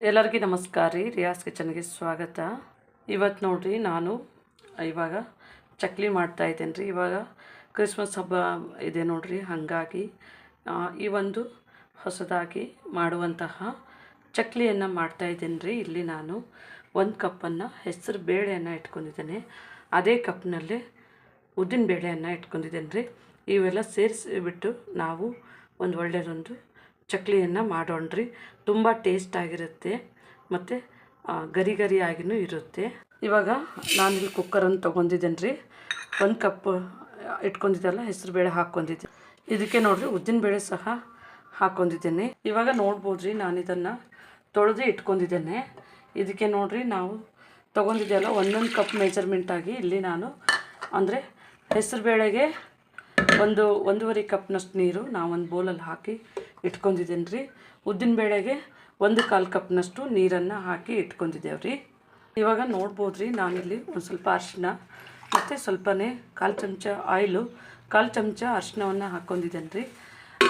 ಎಲ್ಲರಿಗೂ ನಮಸ್ಕಾರ ರೀ. ರಿಯಾಸ್ ಕಿಚನ್ಗೆ ಸ್ವಾಗತ. ಇವತ್ತು ನೋಡ್ರಿ ನಾನು ಇವಾಗ ಚಕ್ಲಿ ಮಾಡ್ತಾ ಇದ್ದೇನೆ ರೀ. ಇವಾಗ ಕ್ರಿಸ್ಮಸ್ ಹಬ್ಬ ಇದೆ ನೋಡ್ರಿ, ಹಾಗಾಗಿ ಈ ಒಂದು ಹೊಸದಾಗಿ ಮಾಡುವಂತಹ ಚಕ್ಲಿಯನ್ನು ಮಾಡ್ತಾ ಇದ್ದೇನೆ ರೀ. ಇಲ್ಲಿ ನಾನು 1 ಕಪ್ಪನ್ನು ಹೆಸರು ಬೇಳೆಯನ್ನು ಇಟ್ಕೊಂಡಿದ್ದೇನೆ, ಅದೇ ಕಪ್ನಲ್ಲಿ ಉದ್ದಿನ ಬೇಳೆಯನ್ನು ಇಟ್ಕೊಂಡಿದ್ದೇನೆ ರೀ. ಇವೆಲ್ಲ ಸೇರಿಸಿಬಿಟ್ಟು ನಾವು ಒಂದು ಒಳ್ಳೆಯದೊಂದು ಚಕ್ಲಿಯನ್ನು ಮಾಡೋಣ್ರಿ. ತುಂಬ ಟೇಸ್ಟ್ ಆಗಿರುತ್ತೆ ಮತ್ತು ಗರಿ ಗರಿಯಾಗಿಯೂ ಇರುತ್ತೆ. ಇವಾಗ ನಾನಿಲ್ಲಿ ಕುಕ್ಕರನ್ನು ತೊಗೊಂಡಿದ್ದೇನೆ ರೀ. 1 ಕಪ್ ಇಟ್ಕೊಂಡಿದ್ದೆಲ್ಲ ಹೆಸರುಬೇಳೆ ಹಾಕ್ಕೊಂಡಿದ್ದೆ. ಇದಕ್ಕೆ ನೋಡಿರಿ ಉದ್ದಿನಬೇಳೆ ಸಹ ಹಾಕ್ಕೊಂಡಿದ್ದೇನೆ. ಇವಾಗ ನೋಡ್ಬೋದು ರೀ, ನಾನು ಇದನ್ನು ತೊಳೆದು ಇಟ್ಕೊಂಡಿದ್ದೇನೆ. ಇದಕ್ಕೆ ನೋಡಿರಿ ನಾವು ತೊಗೊಂಡಿದ್ದೆಲ್ಲ 1 ಕಪ್ ಮೆಜರ್ಮೆಂಟಾಗಿ ಇಲ್ಲಿ ನಾನು ಅಂದರೆ ಹೆಸರುಬೇಳೆಗೆ 1.5 ಕಪ್ನಷ್ಟು ನೀರು ನಾವು ಒಂದು ಬೌಲಲ್ಲಿ ಹಾಕಿ ಇಟ್ಕೊಂಡಿದ್ದೇನೆ ರೀ. ಉದ್ದಿನಬೇಳೆಗೆ 1/4 ಕಪ್ನಷ್ಟು ನೀರನ್ನು ಹಾಕಿ ಇಟ್ಕೊಂಡಿದ್ದೇವೆ ರೀ. ಇವಾಗ ನೋಡ್ಬೋದು ರೀ, ನಾನಿಲ್ಲಿ ಒಂದು ಸ್ವಲ್ಪ ಅರಿಶಿನ ಮತ್ತು ಸ್ವಲ್ಪನೇ 1/4 ಚಮಚ ಆಯಿಲು, 1/4 ಚಮಚ ಅರಿಶಿನವನ್ನು ಹಾಕ್ಕೊಂಡಿದ್ದೇನೆ ರೀ.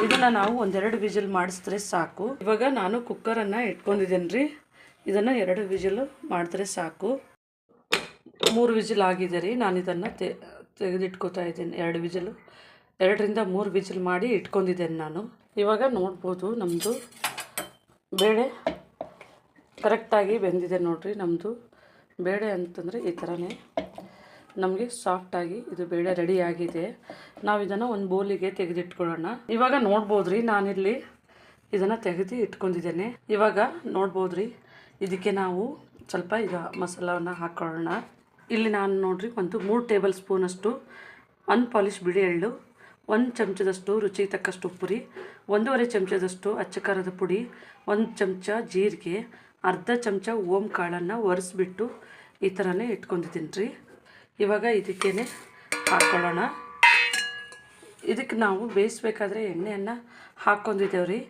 ಇದನ್ನು ನಾವು 1-2 ವಿಜಿಲ್ ಮಾಡಿಸಿದ್ರೆ ಸಾಕು. ಇವಾಗ ನಾನು ಕುಕ್ಕರನ್ನು ಇಟ್ಕೊಂಡಿದ್ದೇನೆ ರೀ. ಇದನ್ನು 2 ವಿಜಿಲು ಮಾಡಿದ್ರೆ ಸಾಕು. 3 ವಿಜಿಲ್ ಆಗಿದೆ ರೀ. ನಾನು ಇದನ್ನು ತೆಗೆದಿಟ್ಕೋತಾ ಇದ್ದೇನೆ. 2 ವಿಜಿಲು, 2ರಿಂದ 3 ವಿಜಿಲ್ ಮಾಡಿ ಇಟ್ಕೊಂಡಿದ್ದೇನೆ ನಾನು. ಇವಾಗ ನೋಡ್ಬೋದು ನಮ್ಮದು ಬೇಳೆ ಕರೆಕ್ಟಾಗಿ ಬೆಂದಿದೆ ನೋಡಿರಿ. ನಮ್ಮದು ಬೇಳೆ ಅಂತಂದರೆ ಈ ಥರನೇ ನಮಗೆ ಸಾಫ್ಟಾಗಿ ಇದು ಬೇಳೆ ರೆಡಿಯಾಗಿದೆ. ನಾವು ಇದನ್ನು ಒಂದು ಬೌಲಿಗೆ ತೆಗೆದಿಟ್ಕೊಳ್ಳೋಣ. ಇವಾಗ ನೋಡ್ಬೋದು ರೀ, ನಾನಿಲ್ಲಿ ಇದನ್ನು ತೆಗೆದು ಇಟ್ಕೊಂಡಿದ್ದೇನೆ. ಇವಾಗ ನೋಡ್ಬೋದು ರೀ, ಇದಕ್ಕೆ ನಾವು ಸ್ವಲ್ಪ ಈಗ ಮಸಾಲವನ್ನು ಹಾಕ್ಕೊಳ್ಳೋಣ. ಇಲ್ಲಿ ನಾನು ನೋಡಿರಿ ಒಂದು 3 ಟೇಬಲ್ ಸ್ಪೂನಷ್ಟು ಅನ್ಪಾಲಿಶ್ ಬಿಳಿ ಎಳ್ಳು, 1 ಚಮಚದಷ್ಟು ರುಚಿಗೆ ತಕ್ಕಷ್ಟು ಉಪ್ಪು ರೀ, 1.5 ಚಮಚದಷ್ಟು ಅಚ್ಚ ಖಾರದ ಪುಡಿ, 1 ಚಮಚ ಜೀರಿಗೆ, ಅರ್ಧ ಚಮಚ ಓಂ ಕಾಳನ್ನು ಒರೆಸ್ಬಿಟ್ಟು ಈ ಥರನೇ ಇಟ್ಕೊಂಡಿದ್ದೀನಿ ರೀ. ಇವಾಗ ಇದಕ್ಕೇ ಹಾಕ್ಕೊಳ್ಳೋಣ. ಇದಕ್ಕೆ ನಾವು ಬೇಯಿಸ್ಬೇಕಾದ್ರೆ ಎಣ್ಣೆಯನ್ನು ಹಾಕ್ಕೊಂಡಿದ್ದೇವೆ ರೀ.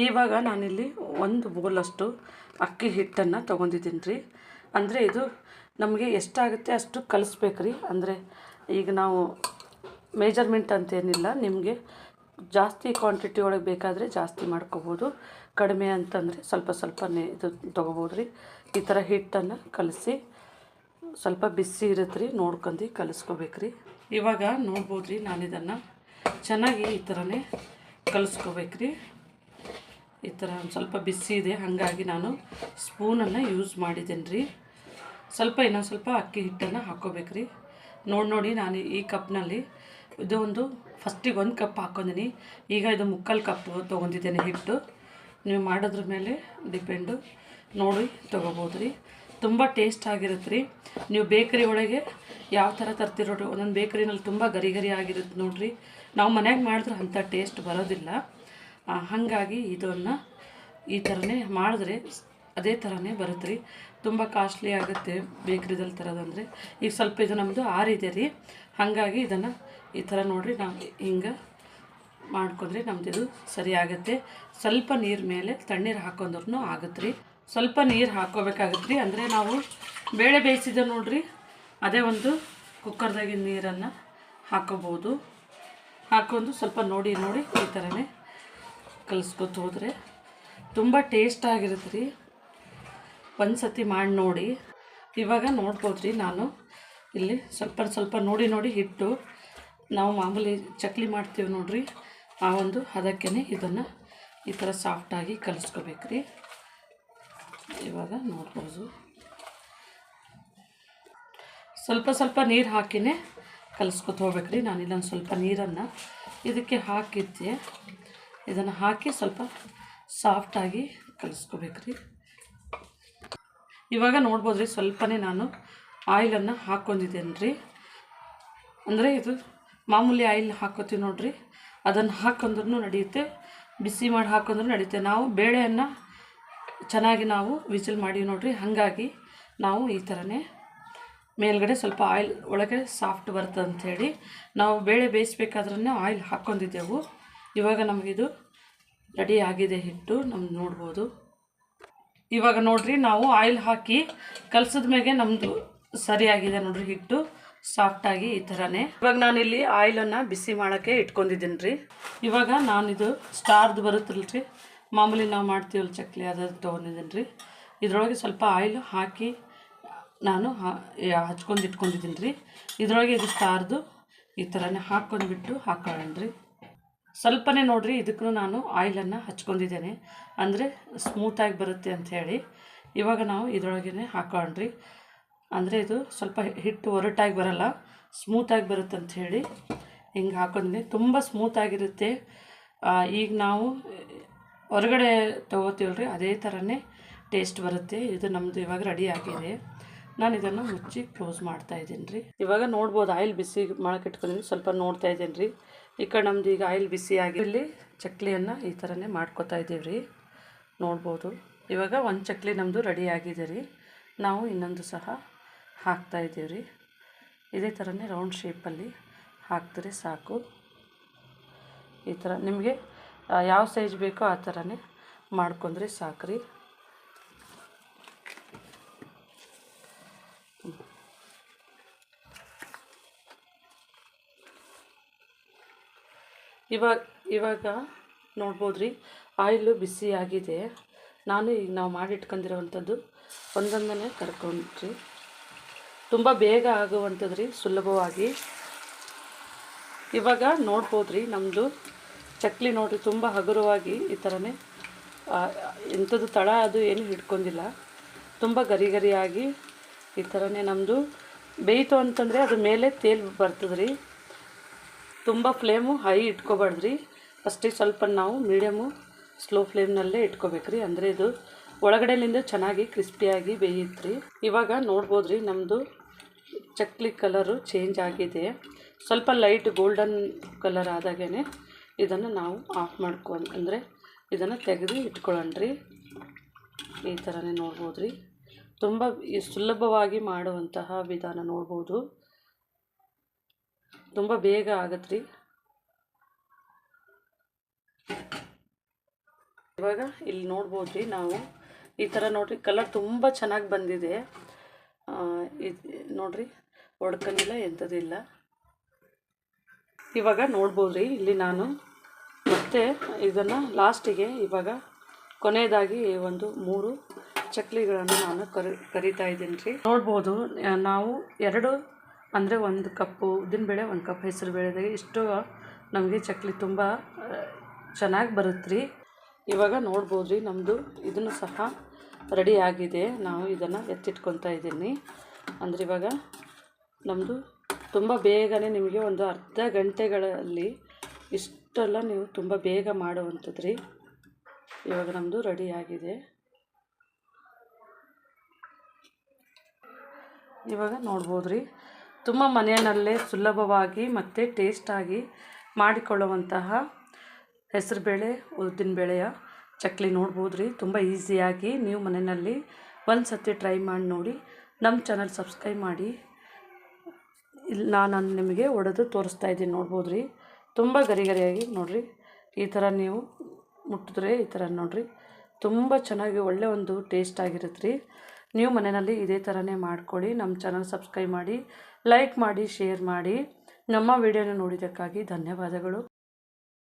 ಇವಾಗ ನಾನಿಲ್ಲಿ 1 ಬೌಲಷ್ಟು ಅಕ್ಕಿ ಹಿಟ್ಟನ್ನು ತೊಗೊಂಡಿದ್ದೀನಿ ರೀ. ಅಂದರೆ ಇದು ನಮಗೆ ಎಷ್ಟಾಗುತ್ತೆ ಅಷ್ಟು ಕಲಿಸ್ಬೇಕು ರೀ. ಅಂದರೆ ಈಗ ನಾವು ಮೆಜರ್ಮೆಂಟ್ ಅಂತೇನಿಲ್ಲ, ನಿಮಗೆ ಜಾಸ್ತಿ ಕ್ವಾಂಟಿಟಿ ಒಳಗೆ ಬೇಕಾದರೆ ಜಾಸ್ತಿ ಮಾಡ್ಕೋಬೋದು, ಕಡಿಮೆ ಅಂತಂದರೆ ಸ್ವಲ್ಪನೇ ಇದು ತೊಗೋಬೋದು ರೀ. ಈ ಥರ ಹಿಟ್ಟನ್ನು ಕಲಸಿ ಸ್ವಲ್ಪ ಬಿಸಿ ಇರುತ್ತೆ ರೀ, ನೋಡ್ಕೊಂಡು ಕಲಿಸ್ಕೋಬೇಕು ರೀ. ಇವಾಗ ನೋಡ್ಬೋದು ರೀ, ನಾನು ಇದನ್ನು ಚೆನ್ನಾಗಿ ಈ ಥರನೇ ಕಲಿಸ್ಕೋಬೇಕು ರೀ. ಈ ಥರ ಒಂದು ಸ್ವಲ್ಪ ಬಿಸಿ ಇದೆ, ಹಾಗಾಗಿ ನಾನು ಸ್ಪೂನನ್ನು ಯೂಸ್ ಮಾಡಿದ್ದೇನೆ ರೀ. ಇನ್ನೊಂದು ಸ್ವಲ್ಪ ಅಕ್ಕಿ ಹಿಟ್ಟನ್ನು ಹಾಕ್ಕೋಬೇಕು ರೀ. ನೋಡಿ ನಾನು ಈ ಕಪ್ನಲ್ಲಿ ಇದು ಫಸ್ಟಿಗೆ 1 ಕಪ್ ಹಾಕ್ಕೊಂಡಿನಿ. ಈಗ ಇದು 3/4 ಕಪ್ ತೊಗೊಂಡಿದ್ದೇನೆ ಹಿಟ್ಟು. ನೀವು ಮಾಡೋದ್ರ ಮೇಲೆ ಡಿಪೆಂಡು, ನೋಡಿ ತೊಗೋಬೋದು ರೀ. ತುಂಬ ಟೇಸ್ಟ್ ಆಗಿರುತ್ತೆ ರೀ. ನೀವು ಬೇಕರಿ ಒಳಗೆ ಯಾವ ಥರ ತರ್ತಿರೋ, ಒಂದೊಂದು ಬೇಕರಿನಲ್ಲಿ ತುಂಬ ಗರಿ ಗರಿ ಆಗಿರುತ್ತೆ ನೋಡಿರಿ. ನಾವು ಮನ್ಯಾಗ ಮಾಡಿದ್ರೆ ಅಂಥ ಟೇಸ್ಟ್ ಬರೋದಿಲ್ಲ. ಹಾಗಾಗಿ ಇದನ್ನು ಈ ಥರನೇ ಮಾಡಿದ್ರೆ ಅದೇ ಥರನೇ ಬರುತ್ತೆ ರೀ. ತುಂಬ ಕಾಸ್ಟ್ಲಿ ಆಗುತ್ತೆ ಬೇಕ್ರಿದಲ್ಲಿ ತರೋದಂದರೆ. ಈಗ ಸ್ವಲ್ಪ ಇದು ನಮ್ಮದು ಆರಿದೆ ರೀ, ಹಾಗಾಗಿ ಇದನ್ನು ಈ ಥರ ನೋಡಿರಿ ನಾವು ಹಿಂಗೆ ಮಾಡ್ಕೊಂಡ್ರೆ ನಮ್ದು ಇದು ಸರಿ ಆಗುತ್ತೆ. ಸ್ವಲ್ಪ ನೀರು ಮೇಲೆ ತಣ್ಣೀರು ಹಾಕೊಂಡ್ರೂ ಆಗುತ್ತೆ ರೀ. ಸ್ವಲ್ಪ ನೀರು ಹಾಕ್ಕೋಬೇಕಾಗುತ್ತೆ ರೀ. ಅಂದರೆ ನಾವು ಬೇಳೆ ಬೇಯಿಸಿದ ನೋಡಿರಿ, ಅದೇ ಒಂದು ಕುಕ್ಕರ್ದಾಗಿನ ನೀರನ್ನು ಹಾಕ್ಕೋಬೋದು. ಹಾಕ್ಕೊಂಡು ಸ್ವಲ್ಪ ನೋಡಿ ಈ ಥರನೇ ಕಲಿಸ್ಕೊತ ಹೋದರೆ ತುಂಬ ಟೇಸ್ಟಾಗಿರುತ್ತೆ ರೀ. ಒಂದು ಸತಿ ಮಾಡಿ ನೋಡಿ. ಇವಾಗ ನೋಡ್ಬೋದು ರೀ, ನಾನು ಇಲ್ಲಿ ಸ್ವಲ್ಪ ನೋಡಿ ಹಿಟ್ಟು ನಾವು ಮಾಮೂಲಿ ಚಕ್ಲಿ ಮಾಡ್ತೀವಿ ನೋಡಿರಿ, ಆ ಒಂದು ಹದಕ್ಕೇ ಇದನ್ನು ಈ ಥರ ಸಾಫ್ಟಾಗಿ ಕಲಿಸ್ಕೋಬೇಕು ರೀ. ಇವಾಗ ನೋಡ್ಬೋದು ಸ್ವಲ್ಪ ನೀರು ಹಾಕಿನೇ ಕಲಿಸ್ಕೊತ ಹೋಗ್ಬೇಕು ರೀ. ನಾನು ಇಲ್ಲೊಂದು ಸ್ವಲ್ಪ ನೀರನ್ನು ಇದಕ್ಕೆ ಹಾಕಿದ್ದೆ. ಇದನ್ನು ಹಾಕಿ ಸ್ವಲ್ಪ ಸಾಫ್ಟಾಗಿ ಕಲಿಸ್ಕೋಬೇಕು ರೀ. ಇವಾಗ ನೋಡ್ಬೋದು ರೀ, ಸ್ವಲ್ಪನೇ ನಾನು ಆಯಿಲನ್ನು ಹಾಕ್ಕೊಂಡಿದ್ದೇನೆ ರೀ. ಅಂದರೆ ಇದು ಮಾಮೂಲಿ ಆಯಿಲ್ ಹಾಕ್ಕೋತೀವಿ ನೋಡಿರಿ, ಅದನ್ನು ಹಾಕ್ಕೊಂಡ್ರೂ ನಡೆಯುತ್ತೆ, ಬಿಸಿ ಮಾಡಿ ಹಾಕ್ಕೊಂಡ್ರೂ ನಡೆಯುತ್ತೆ. ನಾವು ಬೇಳೆಯನ್ನು ಚೆನ್ನಾಗಿ ನಾವು ವಿಜಿಲ್ ಮಾಡಿವಿ ನೋಡಿರಿ, ಹಾಗಾಗಿ ನಾವು ಈ ಥರನೇ ಮೇಲ್ಗಡೆ ಸ್ವಲ್ಪ ಆಯಿಲ್ ಒಳಗೆ ಸಾಫ್ಟ್ ಬರ್ತದೆ ಅಂಥೇಳಿ ನಾವು ಬೇಳೆ ಬೇಯಿಸ್ಬೇಕಾದ್ರೇ ಆಯಿಲ್ ಹಾಕ್ಕೊಂಡಿದ್ದೆವು. ಇವಾಗ ನಮಗಿದು ರೆಡಿ ಆಗಿದೆ ಹಿಟ್ಟು, ನಮ್ದು ನೋಡ್ಬೋದು. ಇವಾಗ ನೋಡಿರಿ, ನಾವು ಆಯಿಲ್ ಹಾಕಿ ಕಲಸಿದ ಮೇಲೆ ನಮ್ಮದು ಸರಿಯಾಗಿದೆ ನೋಡಿರಿ ಹಿಟ್ಟು, ಸಾಫ್ಟಾಗಿ ಈ ಥರನೇ. ಇವಾಗ ನಾನಿಲ್ಲಿ ಆಯಿಲನ್ನು ಬಿಸಿ ಮಾಡೋಕ್ಕೆ ಇಟ್ಕೊಂಡಿದ್ದೀನಿ ರೀ. ಇವಾಗ ನಾನಿದು ಸ್ಟಾರ್ದು ಬರುತ್ತಲ್ಲ ರೀ, ಮಾಮೂಲಿ ನಾವು ಮಾಡ್ತೀವಲ್ಲ ಚಕ್ಲಿ, ಅದು ತೊಗೊಂಡಿದ್ದೀನಿ ರೀ. ಇದರೊಳಗೆ ಸ್ವಲ್ಪ ಆಯಿಲ್ ಹಾಕಿ ನಾನು ಹಚ್ಕೊಂಡು ಇಟ್ಕೊಂಡಿದ್ದೀನಿ ರೀ. ಇದರೊಳಗೆ ಇದು ಸ್ಟಾರ್ದು ಈ ಥರನೇ ಹಾಕ್ಕೊಂಡ್ಬಿಟ್ಟು ಹಾಕೊಳ್ಳೋಣ ರೀ. ಸ್ವಲ್ಪನೇ ನೋಡಿರಿ, ಇದಕ್ಕೂ ನಾನು ಆಯಿಲನ್ನು ಹಚ್ಕೊಂಡಿದ್ದೇನೆ, ಅಂದರೆ ಸ್ಮೂತಾಗಿ ಬರುತ್ತೆ ಅಂಥೇಳಿ. ಇವಾಗ ನಾವು ಇದರೊಳಗೇ ಹಾಕೊಳ್ಳೋಣ್ರಿ. ಅಂದರೆ ಇದು ಸ್ವಲ್ಪ ಹಿಟ್ಟು ಒರಟಾಗಿ ಬರಲ್ಲ, ಸ್ಮೂತಾಗಿ ಬರುತ್ತೆ ಅಂಥೇಳಿ ಹಿಂಗೆ ಹಾಕೊಂಡಿದ್ದೀನಿ. ತುಂಬ ಸ್ಮೂತಾಗಿರುತ್ತೆ. ಈಗ ನಾವು ಹೊರಗಡೆ ತೊಗೋತೀವಲ್ರಿ ಅದೇ ಥರನೇ ಟೇಸ್ಟ್ ಬರುತ್ತೆ. ಇದು ನಮ್ಮದು ಇವಾಗ ರೆಡಿ ಆಗಿದೆ. ನಾನು ಇದನ್ನು ಮುಚ್ಚಿ ಕ್ಲೋಸ್ ಮಾಡ್ತಾಯಿದ್ದೀನಿ ರೀ. ಇವಾಗ ನೋಡ್ಬೋದು ಆಯಿಲ್ ಬಿಸಿ ಮಾಡಕ್ಕೆ ಇಟ್ಕೊಂಡಿದ್ದೀನಿ, ಸ್ವಲ್ಪ ನೋಡ್ತಾ ಇದ್ದೀನಿ ರೀ. ಈ ಕಡೆ ನಮ್ದು ಈಗ ಆಯಿಲ್ ಬಿಸಿಯಾಗಿ ಇಲ್ಲಿ ಚಕ್ಲಿಯನ್ನು ಈ ಥರನೇ ಮಾಡ್ಕೊತಾ ಇದ್ದೀವಿ ರೀ, ನೋಡ್ಬೋದು. ಇವಾಗ ಒಂದು ಚಕ್ಲಿ ನಮ್ಮದು ರೆಡಿ ಆಗಿದೆ ರೀ. ನಾವು ಇನ್ನೊಂದು ಸಹ ಹಾಕ್ತಾಯಿದ್ದೀವಿ ರೀ. ಇದೇ ಥರನೇ ರೌಂಡ್ ಶೇಪಲ್ಲಿ ಹಾಕಿದ್ರೆ ಸಾಕು. ಈ ಥರ ನಿಮಗೆ ಯಾವ ಸೈಜ್ ಬೇಕೋ ಆ ಥರನೇ ಮಾಡ್ಕೊಂಡ್ರೆ ಸಾಕು ರೀ. ಇವಾಗ ನೋಡ್ಬೋದು ರೀ, ಆಯಿಲು ಬಿಸಿ ಆಗಿದೆ. ನಾನು ಈಗ ನಾವು ಮಾಡಿಟ್ಕೊಂಡಿರೋವಂಥದ್ದು ಒಂದೊಂದನ್ನೇ ಕರ್ಕೊಂಡ್ರಿ. ತುಂಬ ಬೇಗ ಆಗುವಂಥದ್ದು ರೀ, ಸುಲಭವಾಗಿ. ಇವಾಗ ನೋಡ್ಬೋದು ರೀ, ನಮ್ಮದು ಚಕ್ಲಿ ನೋಡಿರಿ ತುಂಬ ಹಗುರವಾಗಿ ಈ ಥರನೇ, ಎಂಥದ್ದು ತಳ ಅದು ಏನು ಹಿಡ್ಕೊಂಡಿಲ್ಲ, ತುಂಬ ಗರಿ ಗರಿಯಾಗಿ ಈ ಥರನೇ ನಮ್ಮದು ಬೇಯಿತು ಅಂತಂದರೆ ಅದು ಮೇಲೆ ತೇಲ್ ಬರ್ತದೆ ರೀ. ತುಂಬ ಫ್ಲೇಮು ಹೈ ಇಟ್ಕೋಬಾರ್ದ್ರಿ, ಅಷ್ಟೇ ಸ್ವಲ್ಪ ನಾವು ಮೀಡಿಯಮು ಸ್ಲೋ ಫ್ಲೇಮ್ನಲ್ಲೇ ಇಟ್ಕೋಬೇಕ್ರಿ. ಅಂದರೆ ಇದು ಒಳಗಡೆಲಿಂದ ಚೆನ್ನಾಗಿ ಕ್ರಿಸ್ಪಿಯಾಗಿ ಬೇಯುತ್ತೆ ರೀ. ಇವಾಗ ನೋಡ್ಬೋದು ರೀ, ನಮ್ಮದು ಚಕ್ಲಿ ಕಲರು ಚೇಂಜ್ ಆಗಿದೆ. ಸ್ವಲ್ಪ ಲೈಟ್ ಗೋಲ್ಡನ್ ಕಲರ್ ಆದಾಗೇ ಇದನ್ನು ನಾವು ಆಫ್ ಅಂದರೆ ಇದನ್ನು ತೆಗೆದು ಇಟ್ಕೊಳ್ಳೋಣ ರೀ. ಈ ಥರನೇ ನೋಡ್ಬೋದು ರೀ, ತುಂಬ ಸುಲಭವಾಗಿ ಮಾಡುವಂತಹ ವಿಧಾನ ನೋಡ್ಬೋದು. ತುಂಬ ಬೇಗ ಆಗತ್ತೆ ರೀ. ಇವಾಗ ಇಲ್ಲಿ ನೋಡ್ಬೋದು ರೀ, ನಾವು ಈ ಥರ ನೋಡಿರಿ, ಕಲರ್ ತುಂಬ ಚೆನ್ನಾಗಿ ಬಂದಿದೆ. ನೋಡಿರಿ, ಒಡ್ಕೊಂಡಿಲ್ಲ, ಎಂಥದಿಲ್ಲ. ಇವಾಗ ನೋಡ್ಬೋದು ರೀ, ಇಲ್ಲಿ ನಾನು ಮತ್ತೆ ಇದನ್ನು ಲಾಸ್ಟಿಗೆ ಇವಾಗ ಕೊನೆಯದಾಗಿ ಒಂದು 3 ಚಕ್ಲಿಗಳನ್ನು ನಾನು ಕರಿತಾ ಇದ್ದೀನಿ ರೀ. ನೋಡ್ಬೋದು, ನಾವು 2 ಅಂದರೆ 1 ಕಪ್ಪು ಉದ್ದಿನಬೇಳೆ, 1 ಕಪ್ ಹೆಸರು ಬೇಳೆದಾಗೆ ಇಷ್ಟು ನಮಗೆ ಚಕ್ಲಿ ತುಂಬ ಚೆನ್ನಾಗಿ ಬರುತ್ತೆ ರೀ. ಇವಾಗ ನೋಡ್ಬೋದು ರೀ, ನಮ್ಮದು ಇದನ್ನು ಸಹ ರೆಡಿ ಆಗಿದೆ. ನಾವು ಇದನ್ನು ಎತ್ತಿಟ್ಕೊತಾ ಇದ್ದೀನಿ. ಅಂದರೆ ಇವಾಗ ನಮ್ಮದು ತುಂಬ ಬೇಗನೆ ನಿಮಗೆ ಒಂದು ಅರ್ಧ ಗಂಟೆಗಳಲ್ಲಿ ಇಷ್ಟೆಲ್ಲ ನೀವು ತುಂಬ ಬೇಗ ಮಾಡುವಂಥದ್ದು ರೀ. ಇವಾಗ ನಮ್ಮದು ರೆಡಿ ಆಗಿದೆ. ಇವಾಗ ನೋಡ್ಬೋದು ರೀ, ತುಂಬ ಮನೆಯಲ್ಲೇ ಸುಲಭವಾಗಿ ಮತ್ತು ಟೇಸ್ಟಾಗಿ ಮಾಡಿಕೊಳ್ಳುವಂತಹ ಹೆಸರುಬೇಳೆ ಉದ್ದಿನಬೇಳೆಯ ಚಕ್ಲಿ ನೋಡ್ಬೋದು ರೀ. ತುಂಬ ಈಸಿಯಾಗಿ ನೀವು ಮನೆಯಲ್ಲಿ ಒಂದು ಸತಿ ಟ್ರೈ ಮಾಡಿ ನೋಡಿ. ನಮ್ಮ ಚಾನಲ್ ಸಬ್ಸ್ಕ್ರೈಬ್ ಮಾಡಿ. ಇಲ್ಲಿ ನಾನು ನಿಮಗೆ ಒಡೆದು ತೋರಿಸ್ತಾ ಇದ್ದೀನಿ, ನೋಡ್ಬೋದು ರೀ, ತುಂಬ ಗರಿಗರಿಯಾಗಿ ನೋಡಿರಿ. ಈ ಥರ ನೀವು ಮುಟ್ಟಿದ್ರೆ ಈ ಥರ ನೋಡಿರಿ, ತುಂಬ ಚೆನ್ನಾಗಿ ಒಳ್ಳೆ ಒಂದು ಟೇಸ್ಟ್ ಆಗಿರುತ್ತೆ ರೀ. ನೀವು ಮನೆಯಲ್ಲಿ ಇದೇ ಥರನೇ ಮಾಡ್ಕೊಳ್ಳಿ. ನಮ್ಮ ಚಾನಲ್ ಸಬ್ಸ್ಕ್ರೈಬ್ ಮಾಡಿ, ಲೈಕ್ ಮಾಡಿ, ಶೇರ್ ಮಾಡಿ. ನಮ್ಮ ವಿಡಿಯೋನ ನೋಡಿದ್ದಕ್ಕಾಗಿ ಧನ್ಯವಾದಗಳು.